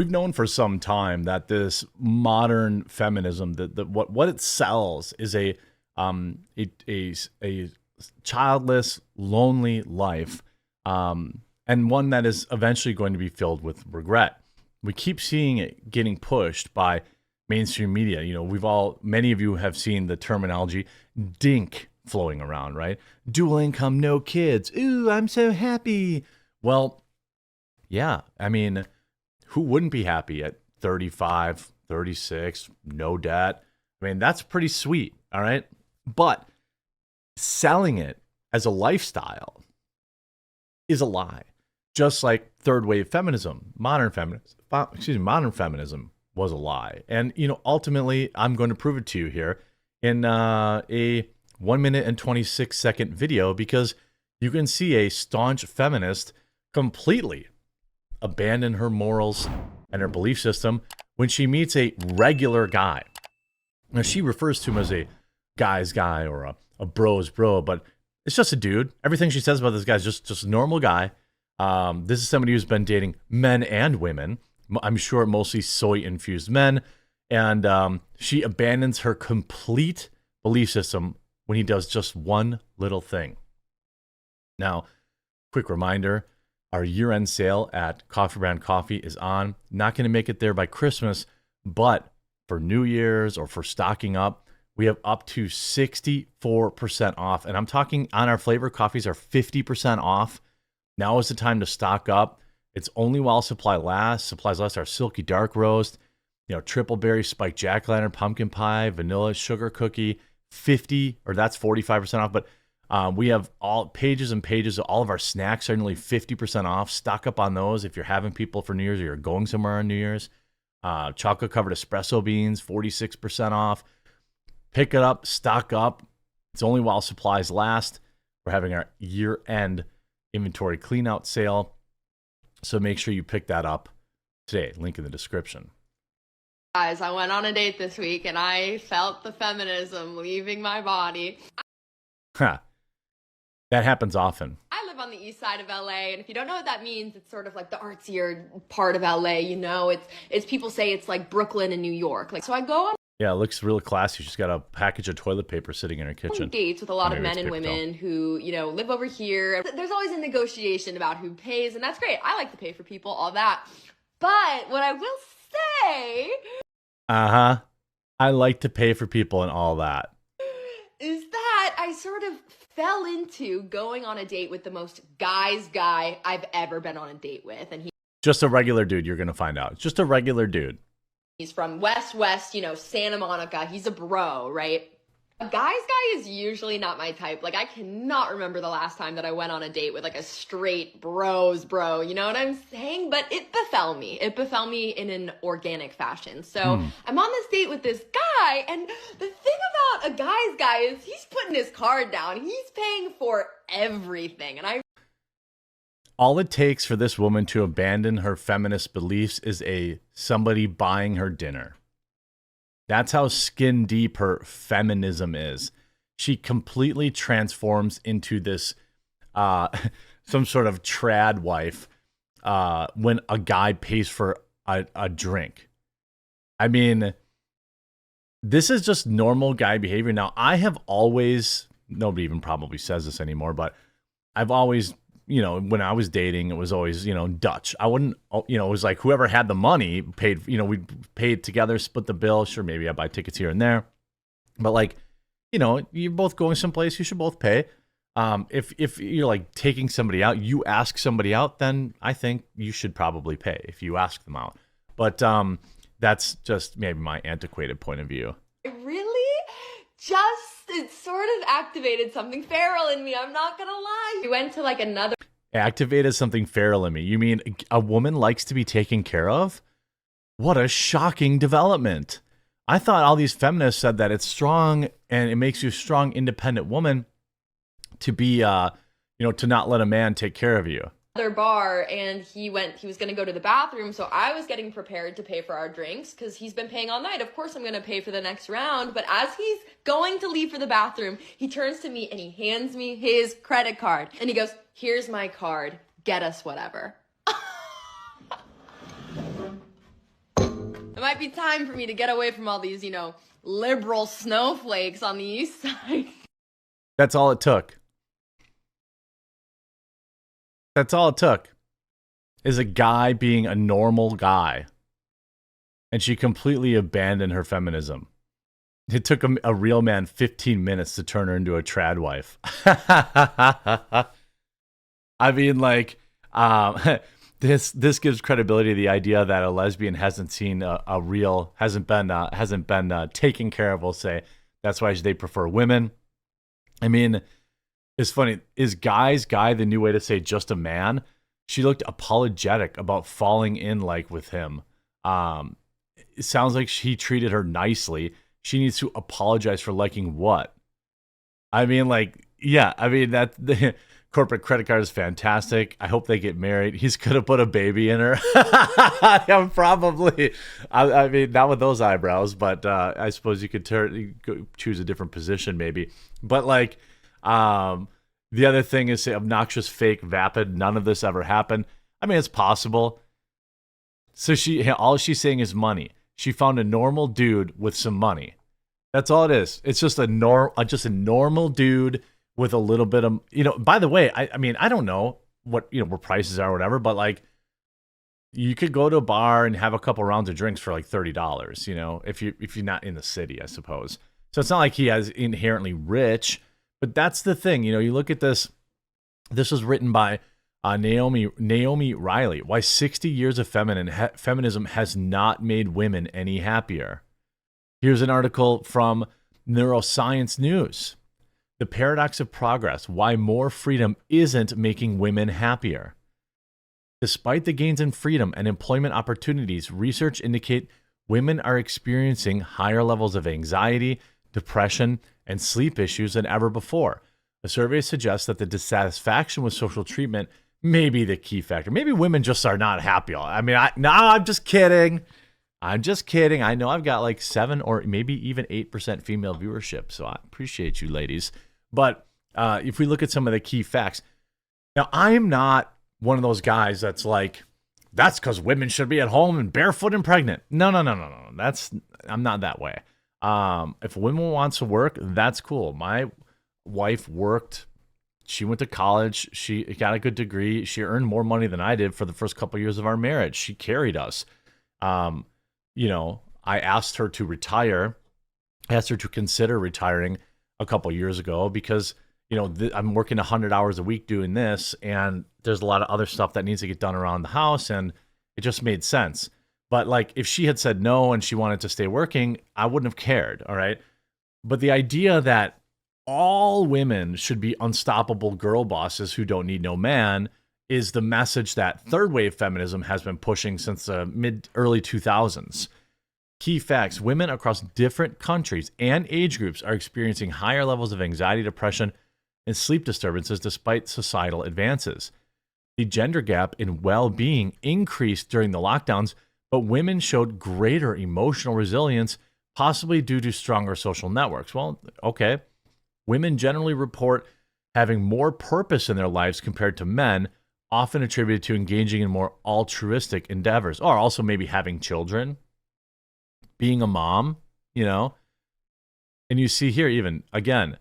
we've known for some time that this modern feminism, that what it sells is a childless, lonely life, and one that is eventually going to be filled with regret. We keep seeing it getting pushed by mainstream media. You know, many of you have seen the terminology DINK flowing around, right? Dual income, no kids. Ooh, I'm so happy. Well, yeah, I mean, who wouldn't be happy at 35, 36, no debt? I mean, that's pretty sweet, all right? But selling it as a lifestyle is a lie. Just like third wave feminism, modern feminism was a lie. And, you know, ultimately, I'm going to prove it to you here in a 1 minute and 26-second video, because you can see a staunch feminist completely abandon her morals and her belief system when she meets a regular guy. Now, she refers to him as a guy's guy or a bro's bro, but it's just a dude. Everything she says about this guy is just a normal guy. This is somebody who's been dating men and women. I'm sure mostly soy-infused men. And she abandons her complete belief system when he does just one little thing. Now, quick reminder, our year-end sale at Coffee Brand Coffee is on. Not going to make it there by Christmas, but for New Year's or for stocking up, we have up to 64% off. And I'm talking on our flavor coffees are 50% off. Now is the time to stock up. It's only while supplies last. Our silky dark roast, you know, triple berry spiked jack-o'-lantern, pumpkin pie, vanilla sugar cookie, 45% off. But we have all pages and pages of all of our snacks are nearly 50% off. Stock up on those if you're having people for New Year's or you're going somewhere on New Year's. Chocolate covered espresso beans, 46% off. Pick it up, stock up. It's only while supplies last. We're having our year-end inventory clean-out sale. So make sure you pick that up today. Link in the description. Guys, I went on a date this week and I felt the feminism leaving my body. That happens often. I live on the east side of LA, and if you don't know what that means, it's sort of like the artsier part of LA, you know? It's people say it's like Brooklyn and New York. Like, so I go on Yeah, it looks real classy. She's got a package of toilet paper sitting in her kitchen. dates with a lot of men and women who, you know, live over here. There's always a negotiation about who pays, and that's great. I like to pay for people, all that. But what I will say... I like to pay for people and all that. Is that I sort of fell into going on a date with the most guy's guy I've ever been on a date with. And just a regular dude, you're going to find out. Just a regular dude. He's from West, you know, Santa Monica. He's a bro, right? A guy's guy is usually not my type. Like, I cannot remember the last time that I went on a date with like a straight bro, you know what I'm saying? But it befell me. It befell me in an organic fashion. So I'm on this date with this guy, and the thing about a guy's guy is he's putting his card down. He's paying for everything. And all it takes for this woman to abandon her feminist beliefs is somebody buying her dinner. That's how skin deep her feminism is. She completely transforms into this some sort of trad wife when a guy pays for a drink. I mean, this is just normal guy behavior. Now, I have always, nobody even probably says this anymore, but I've always, you know, when I was dating, it was always, you know, Dutch. I wouldn't, you know, it was like whoever had the money paid, you know, we paid together, split the bill. Sure, maybe I buy tickets here and there. But like, you know, you're both going someplace, you should both pay. If you're like taking somebody out, you ask somebody out, then I think you should probably pay if you ask them out. But that's just maybe my antiquated point of view. It sort of activated something feral in me. I'm not gonna lie. We went to like another... Activated something feral in me. You mean a woman likes to be taken care of? What a shocking development. I thought all these feminists said that it's strong and it makes you a strong, independent woman to be, you know, to not let a man take care of you. Other bar, and he was going to go to the bathroom, so I was getting prepared to pay for our drinks because he's been paying all night. Of course I'm going to pay for the next round, but as he's going to leave for the bathroom, he turns to me and he hands me his credit card, and he goes, "Here's my card, get us whatever." It might be time for me to get away from all these, liberal snowflakes on the east side. That's all it took. That's all it took. Is a guy being a normal guy. And she completely abandoned her feminism. It took a real man 15 minutes to turn her into a trad wife. I mean, like, this gives credibility to the idea that a lesbian hasn't seen hasn't been taken care of. We'll say that's why they prefer women. I mean, it's funny. Is guy the new way to say just a man? She looked apologetic about falling in with him. It sounds like he treated her nicely. She needs to apologize for liking what? I mean, that the corporate credit card is fantastic. I hope they get married. He's gonna put a baby in her. Yeah, probably. I mean, not with those eyebrows, but I suppose you could choose a different position, maybe. But the other thing is, say, obnoxious, fake, vapid. None of this ever happened. I mean, it's possible. So all she's saying is money. She found a normal dude with some money. That's all it is. It's just a normal dude with a little bit of, by the way, I mean, I don't know what prices are or whatever, but you could go to a bar and have a couple rounds of drinks for $30, if you're not in the city, I suppose. So it's not like he is inherently rich, but that's the thing. You look at this. This was written by Naomi Riley. Why 60 years of feminism has not made women any happier. Here's an article from Neuroscience News. The paradox of progress. Why more freedom isn't making women happier. Despite the gains in freedom and employment opportunities, research indicate women are experiencing higher levels of anxiety, depression, and sleep issues than ever before. A survey suggests that the dissatisfaction with social treatment may be the key factor. Maybe women just are not happy. I mean, I'm just kidding. I'm just kidding. I know I've got 7 or maybe even 8% female viewership, so I appreciate you ladies. But if we look at some of the key facts, now I am not one of those guys that's that's because women should be at home and barefoot and pregnant. No. I'm not that way. If a woman wants to work, that's cool. My wife worked. She went to college. She got a good degree. She earned more money than I did for the first couple of years of our marriage. She carried us. I asked her to retire. I asked her to consider retiring a couple of years ago because, I'm working 100 hours a week doing this, and there's a lot of other stuff that needs to get done around the house, and it just made sense. But if she had said no and she wanted to stay working, I wouldn't have cared, all right? But the idea that all women should be unstoppable girl bosses who don't need no man is the message that third wave feminism has been pushing since the early 2000s. Key facts: women across different countries and age groups are experiencing higher levels of anxiety, depression, and sleep disturbances despite societal advances. The gender gap in well-being increased during the lockdowns, but women showed greater emotional resilience, possibly due to stronger social networks. Well, okay. Women generally report having more purpose in their lives compared to men, often attributed to engaging in more altruistic endeavors, or also maybe having children, being a mom, And you see here even, again,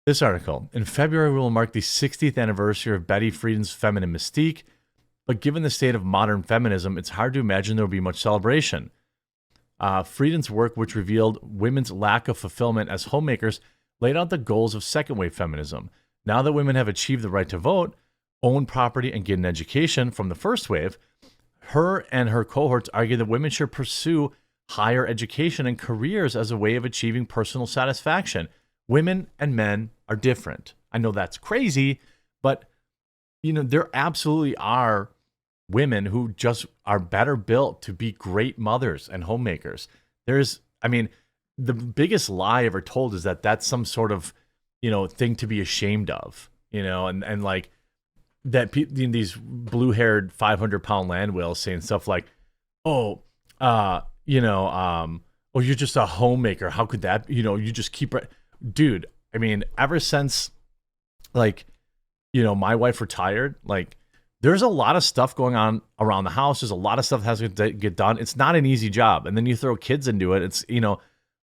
this article. In February, we will mark the 60th anniversary of Betty Friedan's feminine mystique, but given the state of modern feminism, it's hard to imagine there will be much celebration. Friedan's work, which revealed women's lack of fulfillment as homemakers, laid out the goals of second-wave feminism. Now that women have achieved the right to vote, own property, and get an education from the first wave, her and her cohorts argue that women should pursue higher education and careers as a way of achieving personal satisfaction. Women and men are different. I know that's crazy, but there absolutely are women who just are better built to be great mothers and homemakers. The biggest lie ever told is that that's some sort of, thing to be ashamed of, and that these blue-haired 500-pound land whales saying stuff like, oh, you're just a homemaker. How could that, you just keep, dude. I mean, ever since, my wife retired, there's a lot of stuff going on around the house. There's a lot of stuff that has to get done. It's not an easy job. And then you throw kids into it. It's,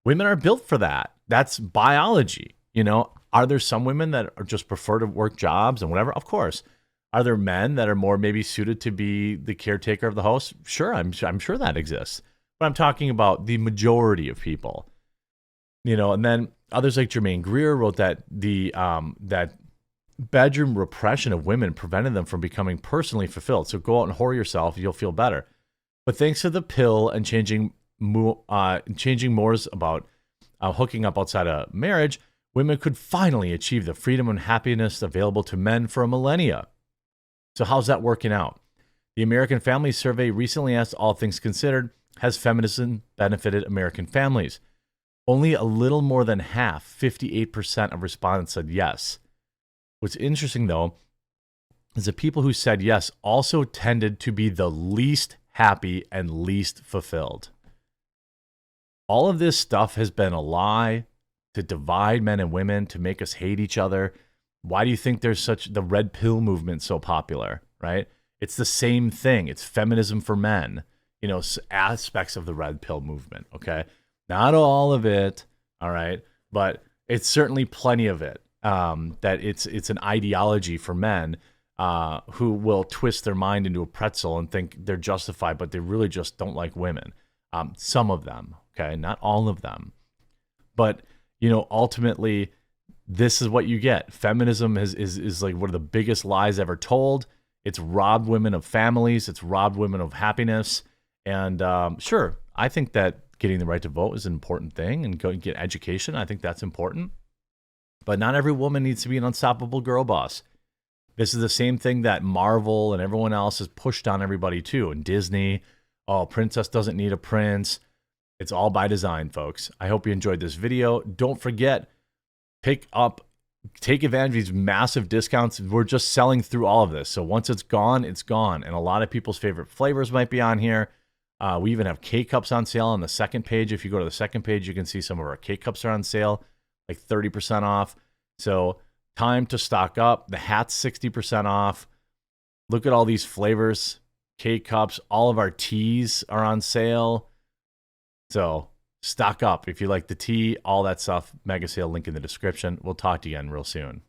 women are built for that. That's biology. Are there some women that are just prefer to work jobs and whatever? Of course. Are there men that are more maybe suited to be the caretaker of the house? Sure. I'm sure that exists. But I'm talking about the majority of people, and then others like Jermaine Greer wrote that that bedroom repression of women prevented them from becoming personally fulfilled. So go out and whore yourself, you'll feel better. But thanks to the pill and changing mores about hooking up outside of marriage, women could finally achieve the freedom and happiness available to men for a millennia. So how's that working out? The American Family Survey recently asked, all things considered, has feminism benefited American families? Only a little more than half, 58% of respondents said yes. What's interesting, though, is the people who said yes also tended to be the least happy and least fulfilled. All of this stuff has been a lie to divide men and women, to make us hate each other. Why do you think there's the red pill movement so popular, right? It's the same thing. It's feminism for men, aspects of the red pill movement, okay? Not all of it, all right? But it's certainly plenty of it. That it's an ideology for men who will twist their mind into a pretzel and think they're justified, but they really just don't like women. Some of them, okay? Not all of them. But, ultimately, this is what you get. Feminism is like one of the biggest lies ever told. It's robbed women of families. It's robbed women of happiness. And sure, I think that getting the right to vote is an important thing, and going to get education. I think that's important. But not every woman needs to be an unstoppable girl boss. This is the same thing that Marvel and everyone else has pushed on everybody too. And Disney, princess doesn't need a prince. It's all by design, folks. I hope you enjoyed this video. Don't forget, take advantage of these massive discounts. We're just selling through all of this. So once it's gone, it's gone. And a lot of people's favorite flavors might be on here. We even have K-Cups on sale on the second page. If you go to the second page, you can see some of our K-Cups are on sale, like 30% off. So time to stock up. The hat's 60% off. Look at all these flavors, K-Cups. All of our teas are on sale. So stock up. If you like the tea, all that stuff, mega sale, link in the description. We'll talk to you again real soon.